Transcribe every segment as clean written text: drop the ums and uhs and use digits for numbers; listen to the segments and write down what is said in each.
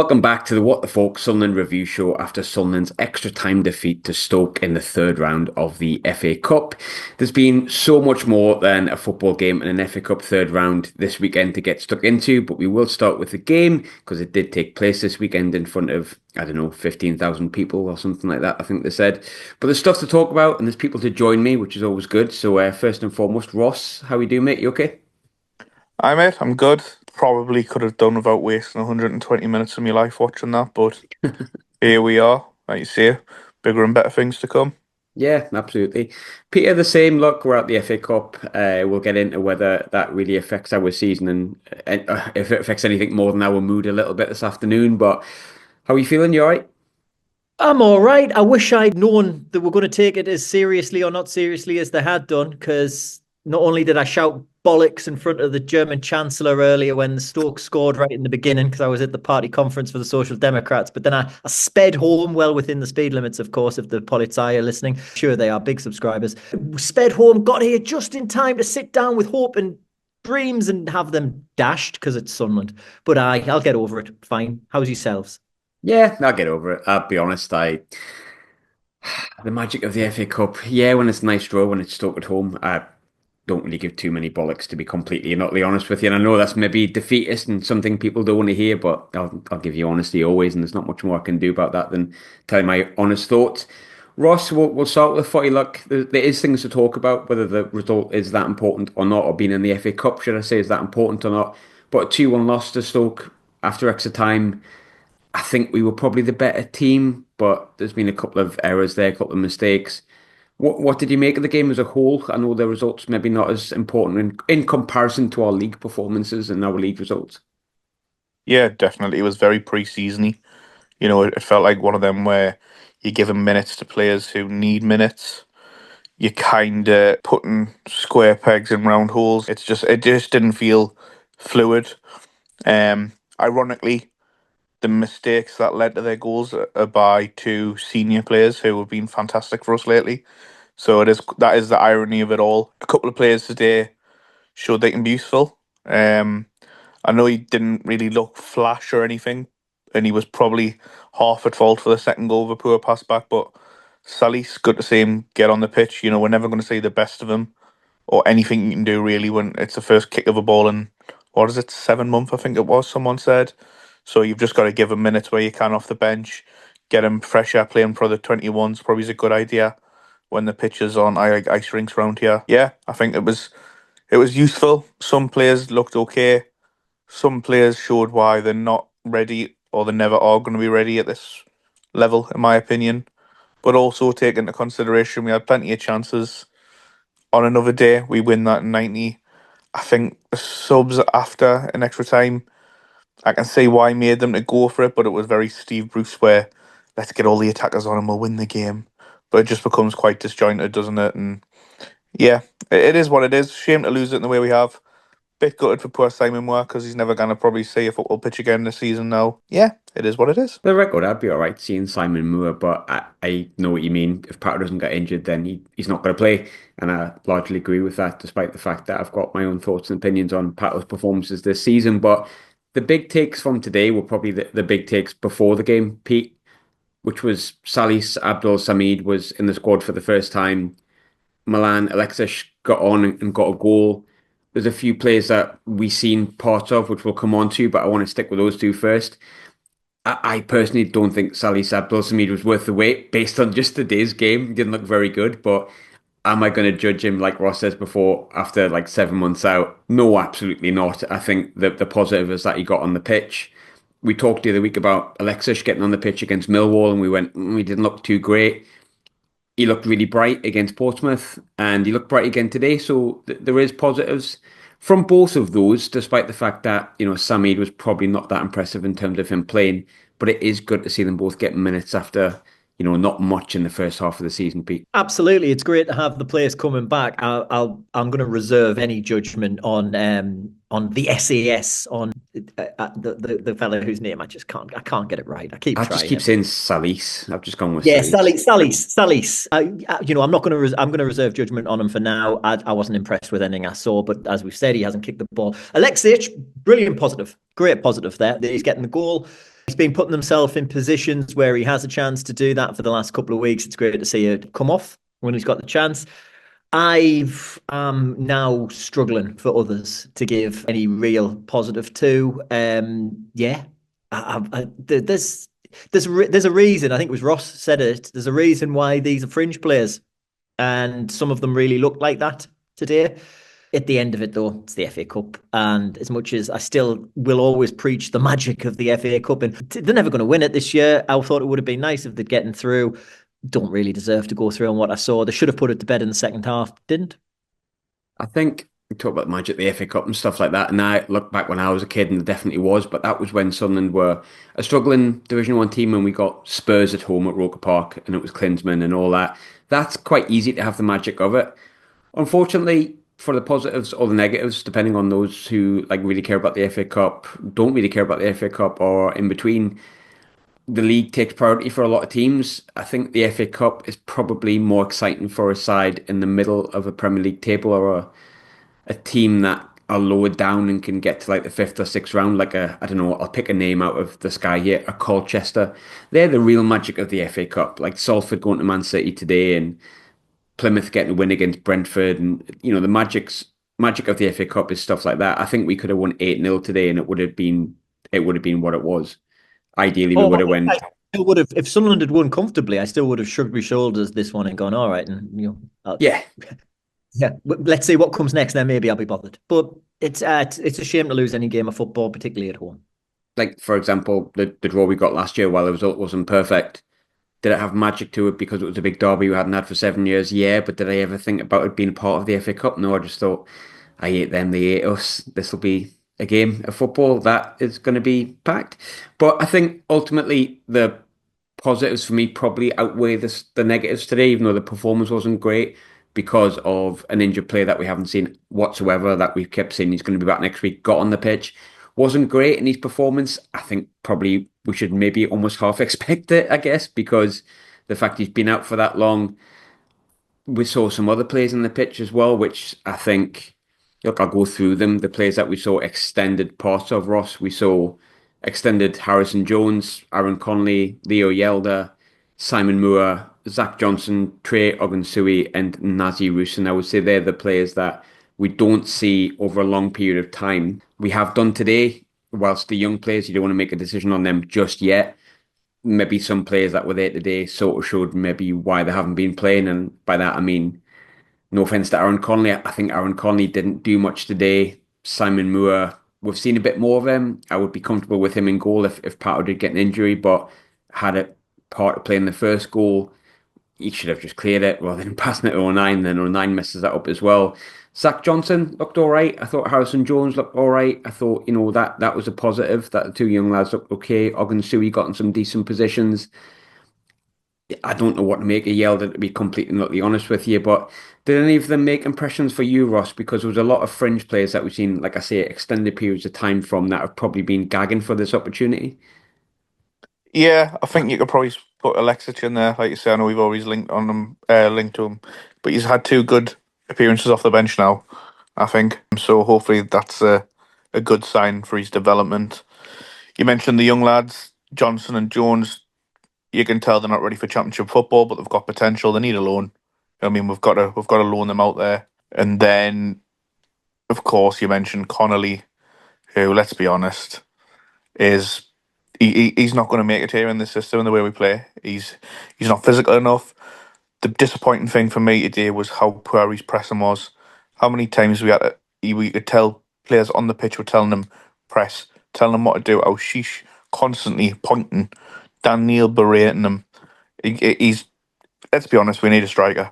Welcome back to the What the Folk Sunderland review show after Sunderland's extra time defeat to Stoke in the third round of the FA Cup. There's been so much more than a football game and an FA Cup third round this weekend to get stuck into, but we will start with the game because it did take place this weekend in front of, 15,000 people or something like that, I think they said. But there's stuff to talk about and there's people to join me, which is always good. So first and foremost, Ross, how are you doing, mate? You okay? Hi mate, I'm good. Probably could have done without wasting 120 minutes of my life watching that, but here we are. Like you say, bigger and better things to come. Yeah, absolutely. Peter, the same. Look, we're at the FA Cup. We'll get into whether that really affects our season and if it affects anything more than our mood a little bit this afternoon. But how are you feeling? You all right? I'm all right. I wish I'd known that we're going to take it as seriously or not seriously as they had done, because not only did I shout bollocks in front of the German Chancellor earlier when the Stoke scored right in the beginning, because I was at the party conference for the Social Democrats, but then I sped home, well within the speed limits, of course, if the Polizei are listening. Sure, they are big subscribers. Sped home, got here just in time to sit down with hope and dreams and have them dashed because it's Sunderland. But I'll get over it. Fine. How's yourselves? Yeah, I'll get over it. I'll be honest. The magic of the FA Cup. Yeah, when it's a nice draw, when it's Stoke at home, I don't really give too many bollocks, to be completely and utterly honest with you. And I know that's maybe defeatist and something people don't want to hear, but I'll give you honesty always, and there's not much more I can do about that than tell you my honest thoughts. Ross, we'll start with the footy. Look, there is things to talk about, whether the result is that important or not, or being in the FA Cup, should I say, is that important or not. But a 2-1 loss to Stoke after extra time, I think we were probably the better team, but there's been a couple of errors there, a couple of mistakes. What did you make of the game as a whole? I know the results maybe not as important in comparison to our league performances and our league results. Yeah, definitely. It was very pre-seasony. It felt like one of them where you're giving minutes to players who need minutes. You're kind of putting square pegs in round holes. It just didn't feel fluid. Ironically, the mistakes that led to their goals are by two senior players who have been fantastic for us lately. So that is the irony of it all. A couple of players today showed they can be useful. I know he didn't really look flash or anything, and he was probably half at fault for the second goal of a poor pass back. But Sally's good to see him get on the pitch. We're never going to see the best of him or anything you can do really when it's the first kick of a ball in, what is it, 7 months, I think it was, someone said. So you've just got to give him minutes where you can off the bench, get him fresher, playing for the 21s probably is a good idea when the pitch is on ice rinks around here. Yeah, I think it was useful. Some players looked okay. Some players showed why they're not ready or they never are going to be ready at this level, in my opinion. But also take into consideration we had plenty of chances. On another day, we win that in 90. I think the subs after an extra time, I can see why I made them to go for it, but it was very Steve Bruce where let's get all the attackers on and we'll win the game. But it just becomes quite disjointed, doesn't it? And yeah, it is what it is. Shame to lose it in the way we have. Bit gutted for poor Simon Moore because he's never going to probably see a football pitch again this season now. Yeah, it is what it is. For the record, I'd be all right seeing Simon Moore, but I know what you mean. If Patter doesn't get injured, then he's not going to play. And I largely agree with that, despite the fact that I've got my own thoughts and opinions on Patter's performances this season. But the big takes from today were probably the big takes before the game, Pete, which was Salis Abdul Samid was in the squad for the first time. Milan Alexis got on and got a goal. There's a few players that we've seen parts of, which we'll come on to, but I want to stick with those two first. I personally don't think Salis Abdul Samid was worth the wait based on just today's game. He didn't look very good, but am I going to judge him like Ross says before after like 7 months out? No, absolutely not. I think the positive is that he got on the pitch. We talked the other week about Alexis getting on the pitch against Millwall, and we went, he didn't look too great. He looked really bright against Portsmouth, and he looked bright again today. So there is positives from both of those, despite the fact that Samid was probably not that impressive in terms of him playing. But it is good to see them both getting minutes after not much in the first half of the season, Pete. Absolutely, it's great to have the players coming back. I'm going to reserve any judgment on the SAS on the fellow whose name I can't get it right. I I trying. just keep saying Salis. I've just gone with Yeah, Salis. Salis. I'm going to reserve judgment on him for now. I wasn't impressed with anything I saw, but as we've said, he hasn't kicked the ball. Alexic, brilliant positive, great positive there. He's getting the goal. He's been putting himself in positions where he has a chance to do that for the last couple of weeks. It's great to see it come off when he's got the chance. I've now struggling for others to give any real positive to. Yeah, there's a reason. I think it was Ross said it. There's a reason why these are fringe players, and some of them really look like that today. At the end of it, though, it's the FA Cup. And as much as I still will always preach the magic of the FA Cup, and they're never going to win it this year, I thought it would have been nice if they'd gotten through. Don't really deserve to go through on what I saw. They should have put it to bed in the second half. Didn't. I think we talk about the magic, the FA Cup and stuff like that. And I look back when I was a kid, and it definitely was. But that was when Sunderland were a struggling Division One team, and we got Spurs at home at Roker Park, and it was Klinsmann and all that. That's quite easy to have the magic of it. Unfortunately, for the positives or the negatives, depending on those who like really care about the FA Cup, don't really care about the FA Cup, or in between, the league takes priority for a lot of teams. I think the FA Cup is probably more exciting for a side in the middle of a Premier League table, or a team that are lower down and can get to like the fifth or sixth round, like I don't know, I'll pick a name out of the sky here, a Colchester. They're the real magic of the FA Cup. Like Salford going to Man City today, and Plymouth getting a win against Brentford, and the magic of the FA Cup is stuff like that. I think we could have won 8-0 today, and it would have been what it was. Ideally, we Oh, would have went. I still would have, if Sunderland had won comfortably, I still would have shrugged my shoulders this one and gone, all right, and Yeah, yeah, let's see what comes next. Then maybe I'll be bothered. But it's a shame to lose any game of football, particularly at home. like for example, the draw we got last year, while the result wasn't perfect, did it have magic to it because it was a big derby we hadn't had for 7 years? Yeah, but did I ever think about it being a part of the FA Cup? No, I just thought, I hate them, they hate us. This will be a game of football that is going to be packed. But I think ultimately the positives for me probably outweigh the negatives today, even though the performance wasn't great because of an injured player that we haven't seen whatsoever, that we've kept saying he's going to be back next week, got on the pitch, wasn't great in his performance. I think probably we should maybe almost half expect it, I guess, because the fact he's been out for that long. We saw some other players in the pitch as well, which I think, look, I'll go through them. The players that we saw extended parts of, Ross, we saw extended Harrison Jones, Aaron Conley, Leo Yelder, Simon Moore, Zach Johnson, Trey Ogunsui, and Nazi Rusin. I would say they're the players that we don't see over a long period of time. We have done today, whilst the young players, you don't want to make a decision on them just yet. Maybe some players that were there today sort of showed maybe why they haven't been playing. And by that, I mean, no offense to Aaron Conley. I think Aaron Conley didn't do much today. Simon Moore, we've seen a bit more of him. I would be comfortable with him in goal if Pato did get an injury, but had a part to play in the first goal. He should have just cleared it rather than passing it to O'Nien. Then O'Nien messes that up as well. Zach Johnson looked all right. I thought Harrison Jones looked all right. I thought, that was a positive, that the two young lads looked okay. Ogunsui got in some decent positions. I don't know what to make of Yelder, to be completely not honest with you, but did any of them make impressions for you, Ross? Because there was a lot of fringe players that we've seen, like I say, extended periods of time from, that have probably been gagging for this opportunity. Yeah, I think you could probably put Alexic in there. Like you say, I know we've always linked to him, but he's had two good appearances off the bench now, I think. So hopefully that's a good sign for his development. You mentioned the young lads, Johnson and Jones. You can tell they're not ready for championship football, but they've got potential. They need a loan. I mean, we've got to loan them out there. And then, of course, you mentioned Connolly, who, let's be honest, is he's not going to make it here in this system and the way we play. He's not physical enough. The disappointing thing for me today was how poor his pressing was. How many times we could tell players on the pitch were telling him press, telling him what to do. How sheesh constantly pointing, Dan Neil berating him. He's Let's be honest, we need a striker.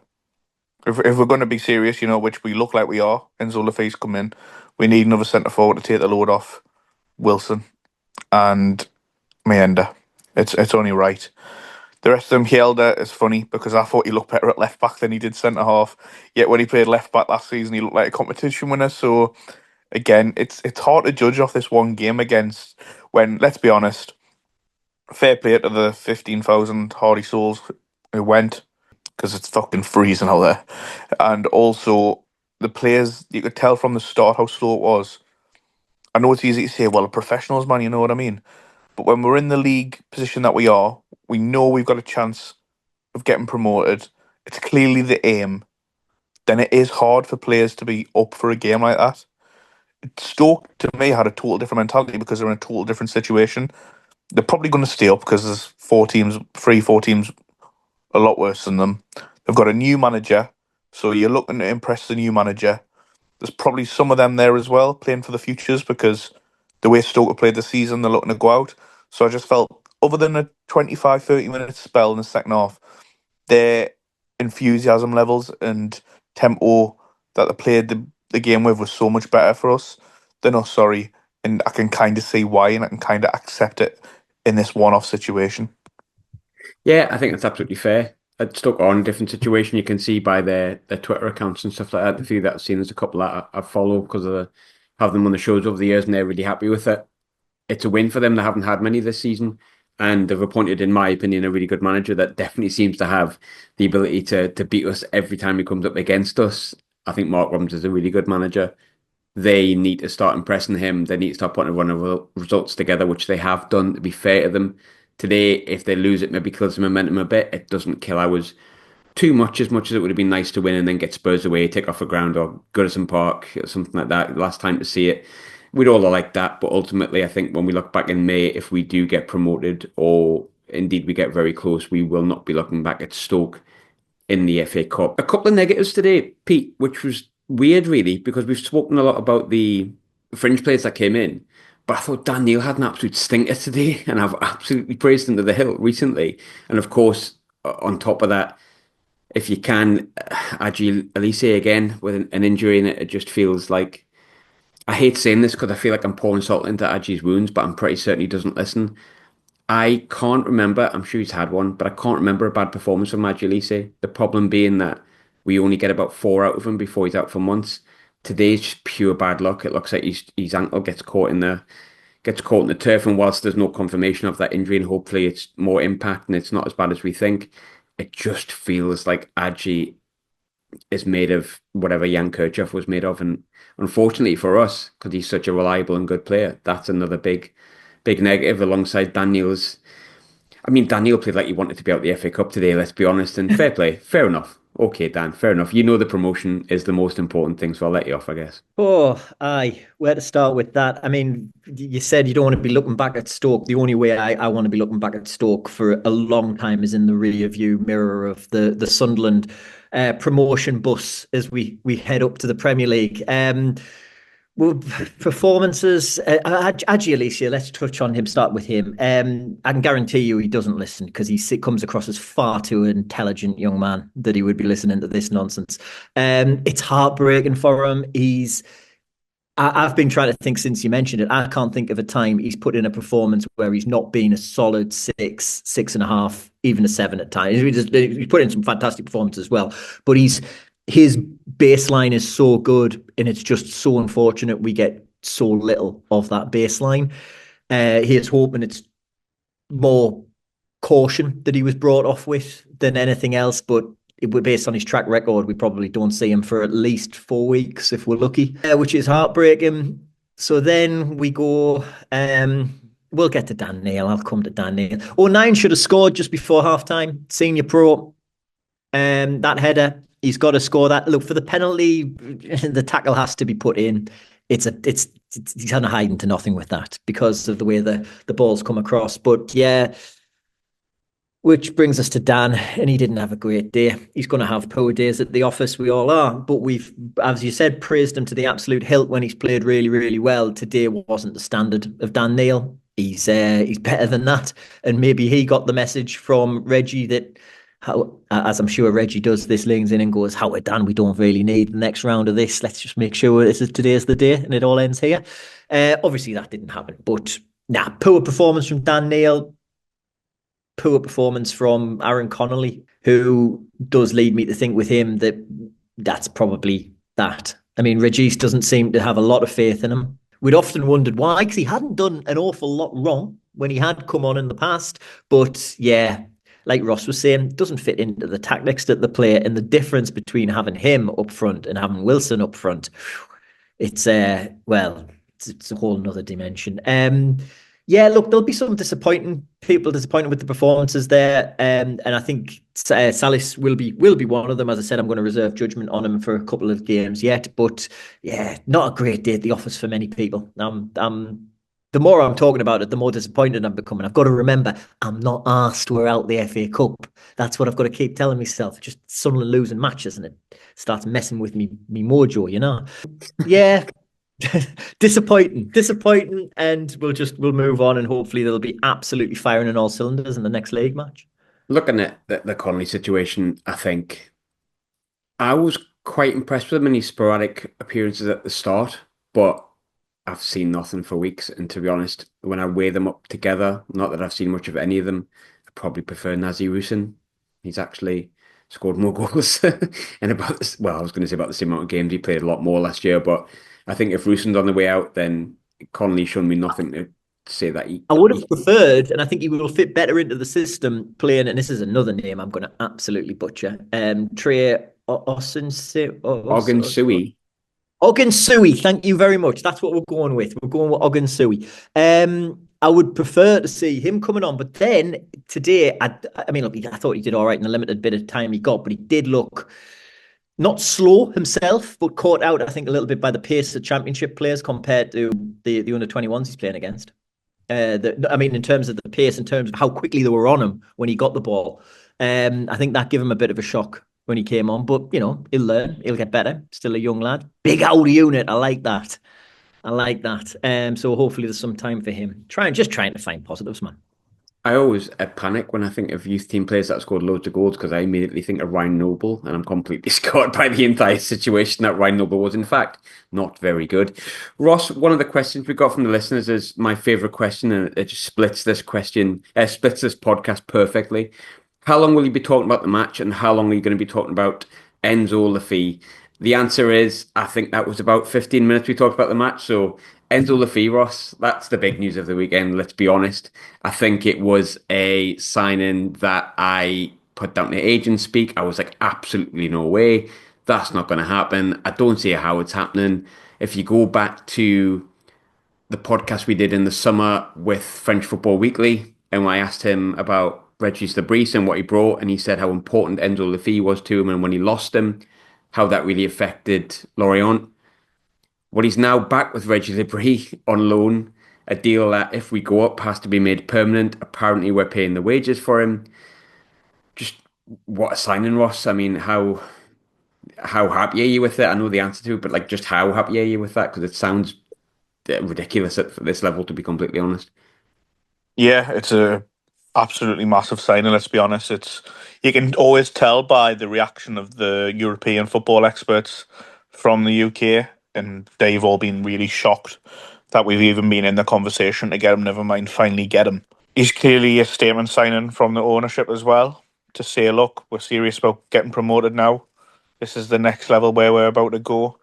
If we're going to be serious, which we look like we are, Enzo Le Fee's come in, we need another centre forward to take the load off Wilson and Mayenda. It's only right. The rest of them, Helder, is funny because I thought he looked better at left back than he did centre half. Yet when he played left back last season, he looked like a competition winner. So again, it's hard to judge off this one game against when, let's be honest, fair play to the 15,000 hardy souls who went, because it's fucking freezing out there. And also, the players, you could tell from the start how slow it was. I know it's easy to say, well, professionals, man, you know what I mean? But when we're in the league position that we are, we know we've got a chance of getting promoted. It's clearly the aim. Then it is hard for players to be up for a game like that. Stoke, to me, had a total different mentality because they're in a total different situation. They're probably going to stay up because there's four teams a lot worse than them. They've got a new manager, so you're looking to impress the new manager. There's probably some of them there as well, playing for the futures, because the way Stoke have played this season, they're looking to go out. So I just felt, other than a 25, 30-minute spell in the second half, their enthusiasm levels and tempo that they played the game with was so much better for us than us, sorry. And I can kind of see why, and I can kind of accept it in this one-off situation. Yeah, I think that's absolutely fair. Stoke are in a different situation. You can see by their Twitter accounts and stuff like that. The few that I've seen, there's a couple that I follow because of have them on the shows over the years, and they're really happy with it. It's a win for them. They haven't had many this season, and they've appointed, in my opinion, a really good manager that definitely seems to have the ability to beat us every time he comes up against us. I think Mark Robins is a really good manager. They need to start impressing him. They need to start putting a run of results together, which they have done, to be fair to them. Today, if they lose it, maybe kills the momentum a bit. It doesn't kill ours too much as it would have been nice to win and then get Spurs away, take off a ground or Goodison Park or something like that. Last time to see it, we'd all like that. But ultimately, I think when we look back in May, if we do get promoted or indeed we get very close, we will not be looking back at Stoke in the FA Cup. A couple of negatives today, Pete, which was weird, really, because we've spoken a lot about the Fringe players that came in. But I thought Dan Neil had an absolute stinker today, and I've absolutely praised him to the hilt recently. And of course, on top of that, if you can, Aji Elise again with an injury in it, it just feels like I hate saying this because I feel like I'm pouring salt into Aji's wounds, but I'm pretty certain he doesn't listen. I can't remember, I'm sure he's had one, but I can't remember a bad performance from Aji Elise. The problem being that we only get about four out of him before he's out for months. Today's just pure bad luck. It looks like his ankle gets caught in the turf, and whilst there's no confirmation of that injury, and hopefully it's more impact and it's not as bad as we think, it just feels like Aji is made of whatever Jan Kirchhoff was made of. And unfortunately for us, because he's such a reliable and good player, that's another big negative alongside Daniel's. I mean, Daniel played like he wanted to be out the FA Cup today, let's be honest, and fair play. Fair enough. Okay, Dan, fair enough. You know the promotion is the most important thing, so I'll let you off, I guess. Oh, aye. Where to start with that? I mean, you said you don't want to be looking back at Stoke. The only way I want to be looking back at Stoke for a long time is in the rear view mirror of the Sunderland promotion bus as we head up to the Premier League. Well, performances, Aji Alicia, let's touch on him, start with him. I can guarantee you he doesn't listen because comes across as far too intelligent young man that he would be listening to this nonsense. It's heartbreaking for him. I've been trying to think since you mentioned it. I can't think of a time he's put in a performance where he's not been a solid 6.5, even a 7 at times. He's put in some fantastic performances as well, but his baseline is so good, and it's just so unfortunate we get so little of that baseline. Here's hoping it's more caution that he was brought off with than anything else, but based on his track record, we probably don't see him for at least 4 weeks if we're lucky, which is heartbreaking. So then we go, we'll get to Dan Neil. I'll come to Dan Neil. O'Nien should have scored just before halftime. Senior pro, that header, he's got to score that. Look, for the penalty, the tackle has to be put in. He's kind of hiding to nothing with that because of the way the balls come across. But yeah, which brings us to Dan, and he didn't have a great day. He's going to have poor days at the office. We all are. But we've, as you said, praised him to the absolute hilt when he's played really, really well. Today wasn't the standard of Dan Neil. He's better than that. And maybe he got the message from Reggie that, as I'm sure Reggie does, this leans in and goes, "How Dan, we don't really need the next round of this. Let's just make sure today's the day and it all ends here." Obviously that didn't happen, but poor performance from Dan Neil, poor performance from Aaron Connolly, who does lead me to think with him that's probably that. I mean, Regis doesn't seem to have a lot of faith in him. We'd often wondered why, because he hadn't done an awful lot wrong when he had come on in the past, but yeah, like Ross was saying, doesn't fit into the tactics that the player, and the difference between having him up front and having Wilson up front, it's a whole nother dimension. Yeah, look, there'll be some people disappointed with the performances there, and I think Salis will be one of them. As I said, I'm going to reserve judgment on him for a couple of games yet, but yeah, not a great day at the office for many people. The more I'm talking about it, the more disappointed I'm becoming. I've got to remember, I'm not asked we're out the FA Cup. That's what I've got to keep telling myself. Just suddenly losing matches, and it starts messing with me mojo, you know. Yeah, disappointing, and we'll move on, and hopefully they'll be absolutely firing on all cylinders in the next league match. Looking at the Connolly situation, I think I was quite impressed with him in his sporadic appearances at the start, but I've seen nothing for weeks. And to be honest, when I weigh them up together, not that I've seen much of any of them, I probably prefer Nazi Rusin. He's actually scored more goals and about this. Well, I was going to say about the same amount of games. He played a lot more last year, but I think if Rusin's on the way out, then Connolly's shown me nothing to say that I would have preferred, and I think he will fit better into the system playing. And this is another name I'm going to absolutely butcher. Trey Ogunsui. Ogunsui. Thank you very much. That's what we're going with. We're going with Ogunsui. I would prefer to see him coming on, but then today, I mean, look, I thought he did all right in the limited bit of time he got, but he did look not slow himself, but caught out, I think, a little bit by the pace of championship players compared to the under 21s he's playing against. I mean, in terms of the pace, in terms of how quickly they were on him when he got the ball. I think that gave him a bit of a shock when he came on, but you know, he'll learn, he'll get better. Still a young lad. Big old unit. I like that. I like that. So hopefully there's some time for him. Trying to find positives, man. I always panic when I think of youth team players that scored loads of goals because I immediately think of Ryan Noble, and I'm completely scarred by the entire situation that Ryan Noble was, in fact, not very good. Ross, one of the questions we got from the listeners is my favorite question, and it just splits this podcast perfectly. How long will you be talking about the match, and how long are you going to be talking about Enzo Le Fee? The answer is, I think that was about 15 minutes we talked about the match. So Enzo Le Fee, Ross, that's the big news of the weekend. Let's be honest. I think it was a signing that I put down to agent speak. I was like, absolutely no way. That's not going to happen. I don't see how it's happening. If you go back to the podcast we did in the summer with French Football Weekly, and I asked him about Regis Lebris and what he brought, and he said how important Enzo Le Fee was to him, and when he lost him, how that really affected Lorient. Well, he's now back with Regis Lebris on loan, a deal that, if we go up, has to be made permanent. Apparently, we're paying the wages for him. Just what a signing, Ross. I mean, how happy are you with it? I know the answer to it, but like, just how happy are you with that? Because it sounds ridiculous at this level, to be completely honest. Yeah, it's a absolutely massive signing. Let's be honest. It's you can always tell by the reaction of the European football experts from the UK, and they've all been really shocked that we've even been in the conversation to get him. Never mind, finally get him. He's clearly a statement signing from the ownership as well to say, look, we're serious about getting promoted now. This is the next level where we're about to go.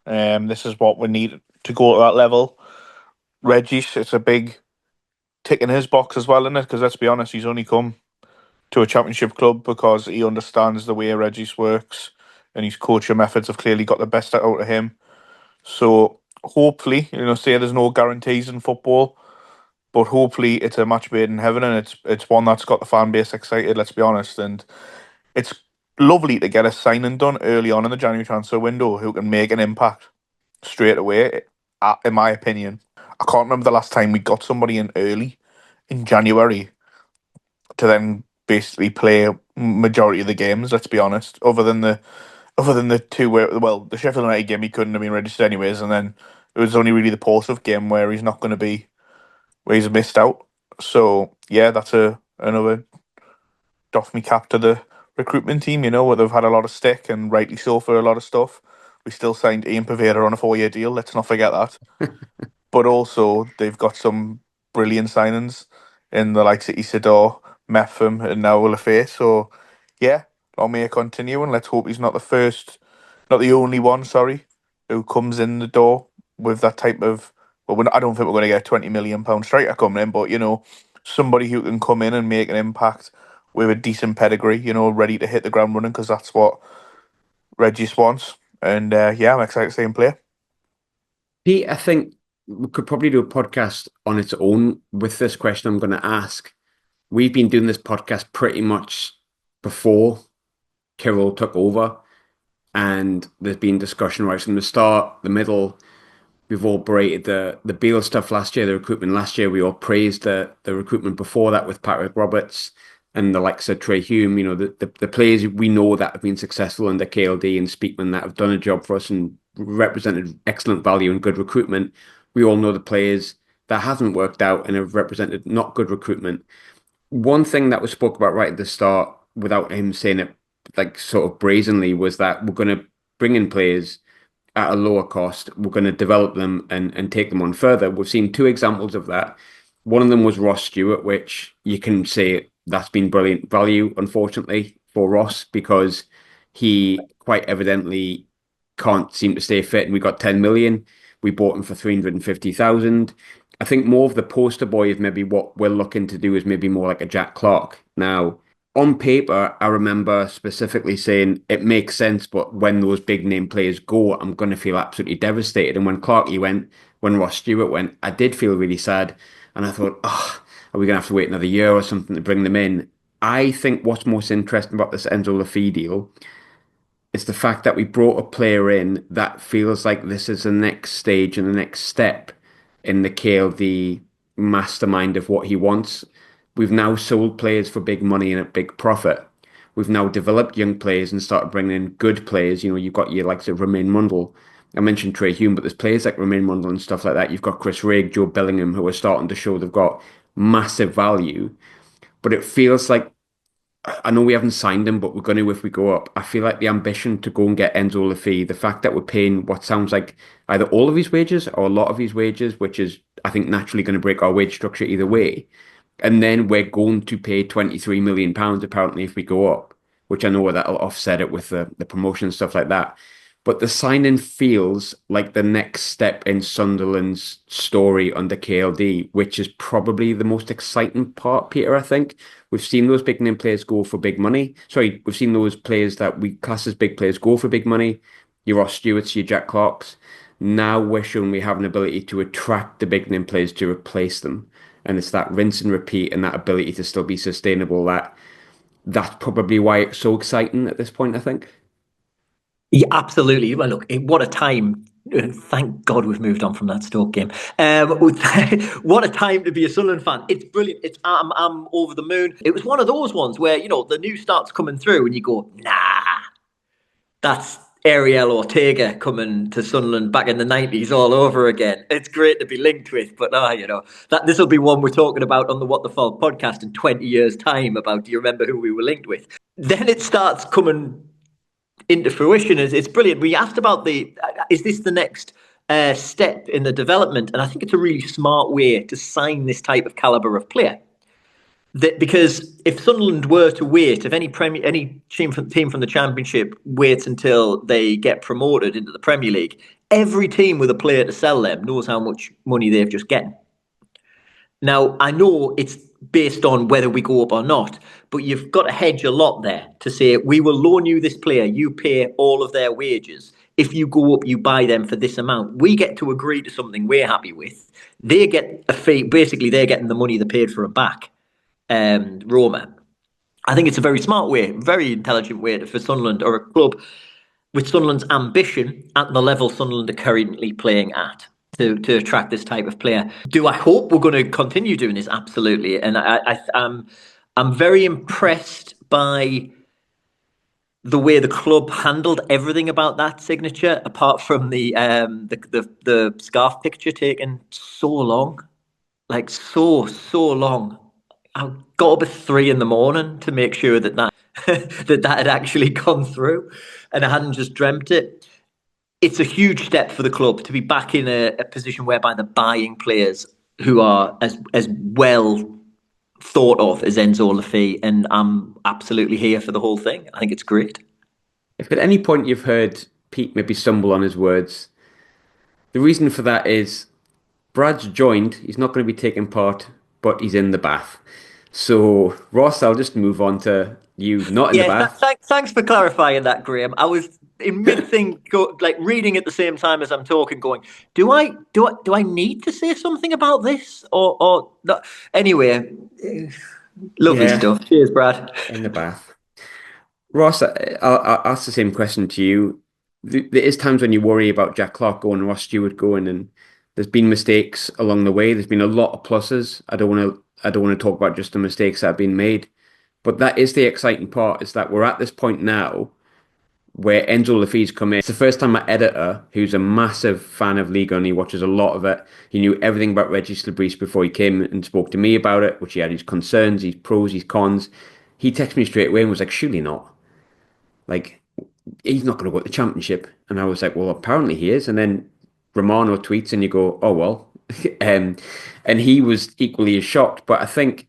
This is what we need to go to that level. Regis, it's a big tick in his box as well, isn't it? Because let's be honest, he's only come to a championship club because he understands the way Regis works, and his coaching methods have clearly got the best out of him. So hopefully, say there's no guarantees in football, but hopefully it's a match made in heaven, and it's one that's got the fan base excited. Let's be honest, and it's lovely to get a signing done early on in the January transfer window who can make an impact straight away. In my opinion, I can't remember the last time we got somebody in early in January to then basically play majority of the games. Let's be honest. Other than the two where, well, the Sheffield United game he couldn't have been registered anyways, and then it was only really the Portsmouth game where he's not going to be, where he's missed out. So yeah, that's another doff me cap to the recruitment team. Where they've had a lot of stick, and rightly so, for a lot of stuff. We still signed Ian Pavetta on a 4-year deal. Let's not forget that. But also they've got some brilliant signings in the likes of Isidore, Metham, and now Le Fée. So yeah, long may it continue, and let's hope he's not the only one, sorry, who comes in the door with that type of. Well, I don't think we're going to get a £20 million striker coming in, but somebody who can come in and make an impact with a decent pedigree, ready to hit the ground running, because that's what Regis wants. And yeah, I'm excited to see him play. Pete, I think we could probably do a podcast on its own with this question I'm going to ask. We've been doing this podcast pretty much before Kirill took over, and there's been discussion right from the start, the middle. We've all berated the Beale stuff last year, the recruitment last year. We all praised the recruitment before that with Patrick Roberts and the likes of Trey Hume. The players we know that have been successful under KLD and Speakman that have done a job for us and represented excellent value and good recruitment. We all know the players that hasn't worked out and have represented not good recruitment. One thing that was spoke about right at the start, without him saying it like sort of brazenly, was that we're going to bring in players at a lower cost. We're going to develop them and take them on further. We've seen two examples of that. One of them was Ross Stewart, which you can say that's been brilliant value, unfortunately, for Ross, because he quite evidently can't seem to stay fit. And we got 10 million. We bought him for 350,000. I think more of the poster boy of maybe what we're looking to do is maybe more like a Jack Clark. Now, on paper, I remember specifically saying it makes sense, but when those big name players go, I'm going to feel absolutely devastated. And when Clarkey went, when Ross Stewart went, I did feel really sad. And I thought, oh, are we going to have to wait another year or something to bring them in? I think what's most interesting about this Enzo Le Fee deal is the fact that we brought a player in that feels like this is the next stage and the next step in the KLD mastermind of what he wants. We've now sold players for big money and at big profit. We've now developed young players and started bringing in good players. You've got your likes of Romain Mundle. I mentioned Trey Hume, but there's players like Romain Mundle and stuff like that. You've got Chris Rigg, Joe Bellingham, who are starting to show they've got massive value. But it feels like I know we haven't signed him, but we're going to if we go up. I feel like the ambition to go and get Enzo Le Fee, the fact that we're paying what sounds like either all of his wages or a lot of his wages, which is, I think, naturally going to break our wage structure either way. And then we're going to pay £23 million apparently if we go up, which I know that'll offset it with the promotion and stuff like that. But the signing feels like the next step in Sunderland's story under KLD, which is probably the most exciting part, Peter, I think. We've seen those big name players go for big money. Sorry, we've seen those players that we class as big players go for big money. Your Ross Stewarts, your Jack Clarks. Now we're showing we have an ability to attract the big name players to replace them. And it's that rinse and repeat and that ability to still be sustainable that's probably why it's so exciting at this point, I think. Yeah, absolutely. Well, look, what a time. Thank God we've moved on from that Stoke game. What a time to be a Sunderland fan. It's brilliant. I'm over the moon. It was one of those ones where, the news starts coming through and you go, nah, that's Ariel Ortega coming to Sunderland back in the 90s all over again. It's great to be linked with, but that this will be one we're talking about on the What the Falk podcast in 20 years' time about, do you remember who we were linked with? Then it starts coming into fruition. It's brilliant. We asked about is this the next step in the development? And I think it's a really smart way to sign this type of caliber of player. Because if Sunderland were to wait, if any team from the Championship waits until they get promoted into the Premier League, every team with a player to sell them knows how much money they've just getting. Now, I know it's based on whether we go up or not, but you've got to hedge a lot there to say, we will loan you this player, you pay all of their wages. If you go up, you buy them for this amount. We get to agree to something we're happy with. They get a fee. Basically, they're getting the money they paid for them back. Roma. I think it's a very smart way, very intelligent way for Sunderland or a club with Sunderland's ambition at the level Sunderland are currently playing at to attract this type of player. Do I hope we're going to continue doing this? Absolutely. And I'm very impressed by the way the club handled everything about that signature, apart from the scarf picture taken so long, like so long. I got up at 3 a.m. to make sure that had actually gone through, and I hadn't just dreamt it. It's a huge step for the club to be back in a position whereby they're buying players who are as well thought of as Enzo Le Fee, and I'm absolutely here for the whole thing. I think it's great. If at any point you've heard Pete maybe stumble on his words, the reason for that is Brad's joined. He's not going to be taking part, but he's in the bath. So, Ross, I'll just move on to you, not in the Yeah, bath. thanks for clarifying that, Graham. I was in mid thing, like reading at the same time as I'm talking, going, do I need to say something about this or not? Anyway, lovely Yeah, stuff. Cheers, Brad. in the bath. Ross, I'll ask the same question to you. There is times when you worry about Jack Clark going, Ross Stewart going, and there's been mistakes along the way. There's been a lot of pluses. I don't want to talk about just the mistakes that have been made, but that is the exciting part, is that we're at this point now where Enzo Le Fee's come in. It's the first time my editor, who's a massive fan of Liga and he watches a lot of it, he knew everything about Regis Lebris before he came and spoke to me about it, which he had his concerns, his pros, his cons. He texted me straight away and was like, surely not. Like, he's not going to go to the championship. And I was like, well, apparently he is. And then Romano tweets and you go, oh, well. And he was equally as shocked. But I think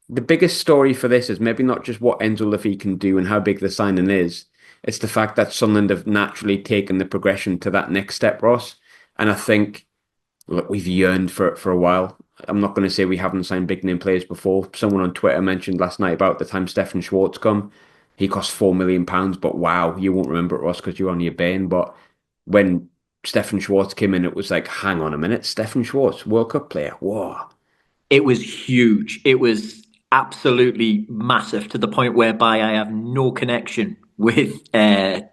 the biggest story for this is maybe not just what Enzo Le Fee can do and how big the signing is. It's the fact that Sunderland have naturally taken the progression to that next step, Ross. And I think, look, we've yearned for it for a while. I'm not going to say we haven't signed big name players before. Someone on Twitter mentioned last night about the time Stefan Schwartz come. He cost £4 million, but wow, you won't remember it, Ross, because you're on your bane. But when Stefan Schwartz came in, it was like, hang on a minute, Stefan Schwartz, World Cup player. Whoa. It was huge. It was absolutely massive to the point whereby I have no connection with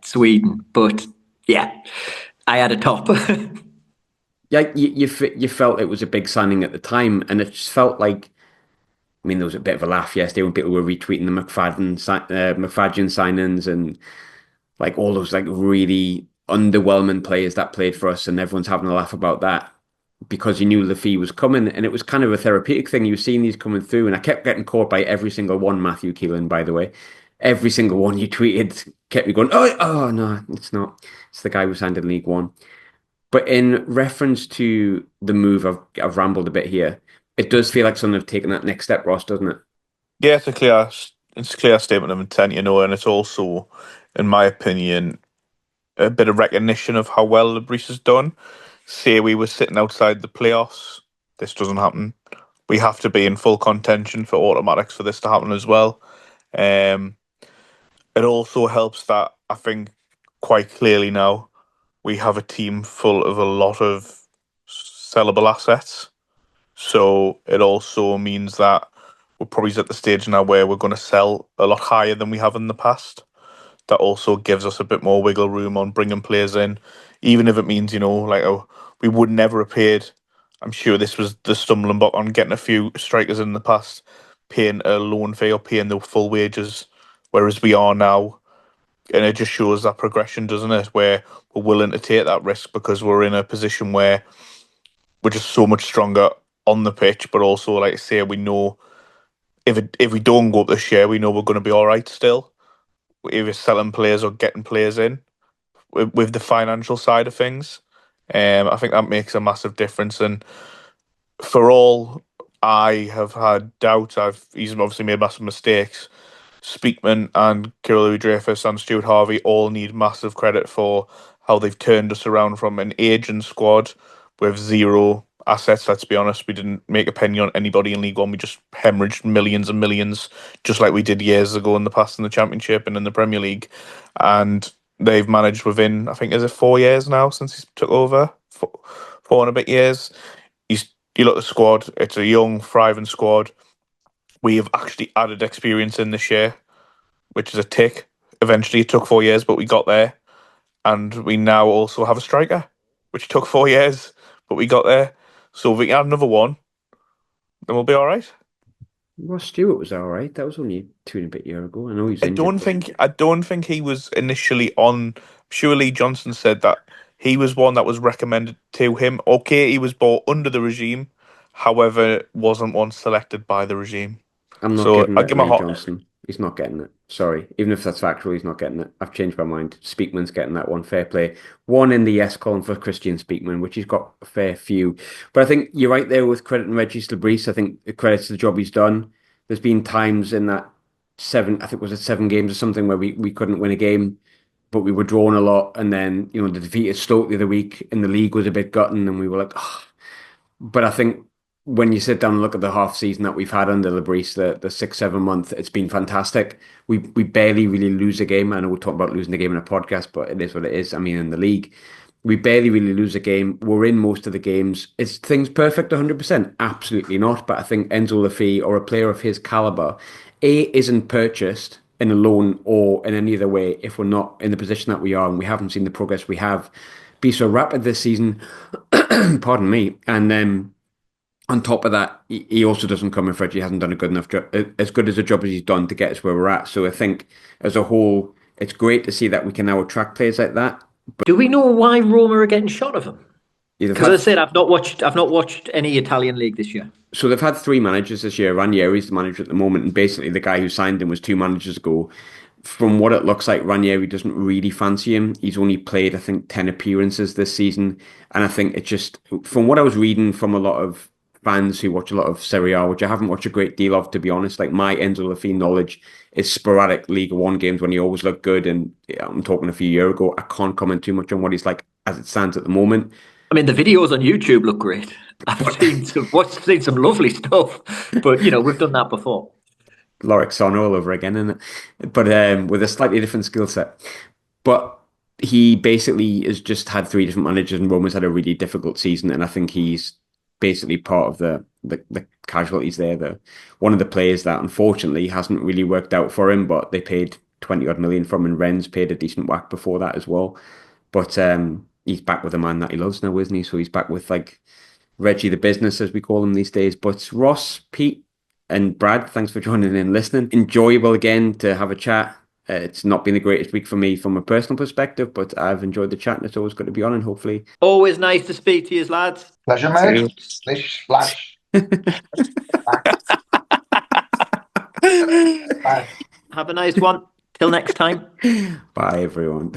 Sweden. But yeah, I had a top. Yeah, you felt it was a big signing at the time, and it just felt like, I mean, there was a bit of a laugh yesterday when people were retweeting the McFadden signings and like all those like really underwhelming players that played for us, and everyone's having a laugh about that because you knew Le Fee was coming, and it was kind of a therapeutic thing. You were seeing these coming through, and I kept getting caught by every single one, Matthew Keelan, by the way. Every single one you tweeted kept me going, oh no, it's not. It's the guy who signed in League One. But in reference to the move, I've rambled a bit here. It does feel like someone have taken that next step, Ross, doesn't it? Yeah, it's a clear statement of intent, and it's also, in my opinion, a bit of recognition of how well Lebris has done. Say we were sitting outside the playoffs, this doesn't happen. We have to be in full contention for automatics for this to happen as well. Um, it also helps that I think quite clearly now we have a team full of a lot of sellable assets. So it also means that we're probably at the stage now where we're going to sell a lot higher than we have in the past. That also gives us a bit more wiggle room on bringing players in, even if it means, like, oh, we would never have paid. I'm sure this was the stumbling block on getting a few strikers in the past, paying a loan fee or paying the full wages, whereas we are now. And it just shows that progression, doesn't it? Where we're willing to take that risk because we're in a position where we're just so much stronger on the pitch, but also, like I say, we know if we don't go up this year, we know we're going to be all right still. Either selling players or getting players in with the financial side of things. I think that makes a massive difference. And for all I have had doubts, he's obviously made massive mistakes. Speakman and Kirill Louis Dreyfus and Stuart Harvey all need massive credit for how they've turned us around from an aging squad with zero assets. Let's be honest, we didn't make a penny on anybody in League One. We just hemorrhaged millions and millions, just like we did years ago in the past in the Championship and in the Premier League. And they've managed within, I think, is it 4 years now since he took over? Four and a bit years. You look at the squad, it's a young, thriving squad. We have actually added experience in this year, which is a tick. Eventually, it took 4 years, but we got there. And we now also have a striker, which took 4 years, but we got there. So if we add another one, then we'll be all right. Ross Stewart was all right. That was only 2 and a bit years ago. I know he's I injured, don't but think I don't think he was initially on. Sure, Lee Johnson said that he was one that was recommended to him. Okay, he was bought under the regime, however, wasn't one selected by the regime. I'm not So giving I'll it give him a Lee hot. Johnson. He's not getting it. Sorry. Even if that's factual, he's not getting it. I've changed my mind. Speakman's getting that one. Fair play. One in the yes column for Christian Speakman, which he's got a fair few. But I think you're right there with credit and Regis Lebris. I think the credit to the job he's done. There's been times in that seven, I think was it 7 games or something where we couldn't win a game, but we were drawn a lot. And then, the defeat at Stoke the other week in the league was a bit gutting and we were like, oh. But I think when you sit down and look at the half season that we've had under Lebris, the 6, 7 month, it's been fantastic. We barely really lose a game. I know we're talking about losing a game in a podcast, but it is what it is. I mean, in the league, we barely really lose a game. We're in most of the games. Is things perfect 100%? Absolutely not. But I think Enzo Le Fee, or a player of his caliber, isn't purchased in a loan or in any other way if we're not in the position that we are and we haven't seen the progress we have be so rapid this season. Pardon me. And then on top of that, he also doesn't come in for it. He hasn't done a good enough job, as good as a job as he's done to get us where we're at. So I think as a whole, it's great to see that we can now attract players like that. Do we know why Roma are getting shot of him? Because as I said, I've not watched any Italian league this year. So they've had 3 managers this year. Ranieri's the manager at the moment, and basically the guy who signed him was 2 managers ago. From what it looks like, Ranieri doesn't really fancy him. He's only played, I think, 10 appearances this season. And I think it just, from what I was reading from a lot of fans who watch a lot of Serie A, which I haven't watched a great deal of, to be honest, like my Enzo Le Fee knowledge is sporadic League One games when he always looked good. And I'm talking a few years ago. I can't comment too much on what he's like as it stands at the moment. I mean, the videos on YouTube look great. I've seen some lovely stuff, but we've done that before. Lorik Son all over again, isn't it? But with a slightly different skill set. But he basically has just had 3 different managers, and Roma's had a really difficult season, and I think he's basically part of the casualties there. One of the players that unfortunately hasn't really worked out for him, but they paid 20 odd million from him, and Rennes paid a decent whack before that as well. But he's back with a man that he loves now, isn't he? So he's back with like Reggie the business, as we call him these days. But Ross, Pete, and Brad, thanks for joining in and listening. Enjoyable again to have a chat. It's not been the greatest week for me from a personal perspective, but I've enjoyed the chat, and it's always good to be on, and hopefully... Always nice to speak to you, lads. Pleasure, mate. Splish, splash. Have a nice one. Till next time. Bye, everyone.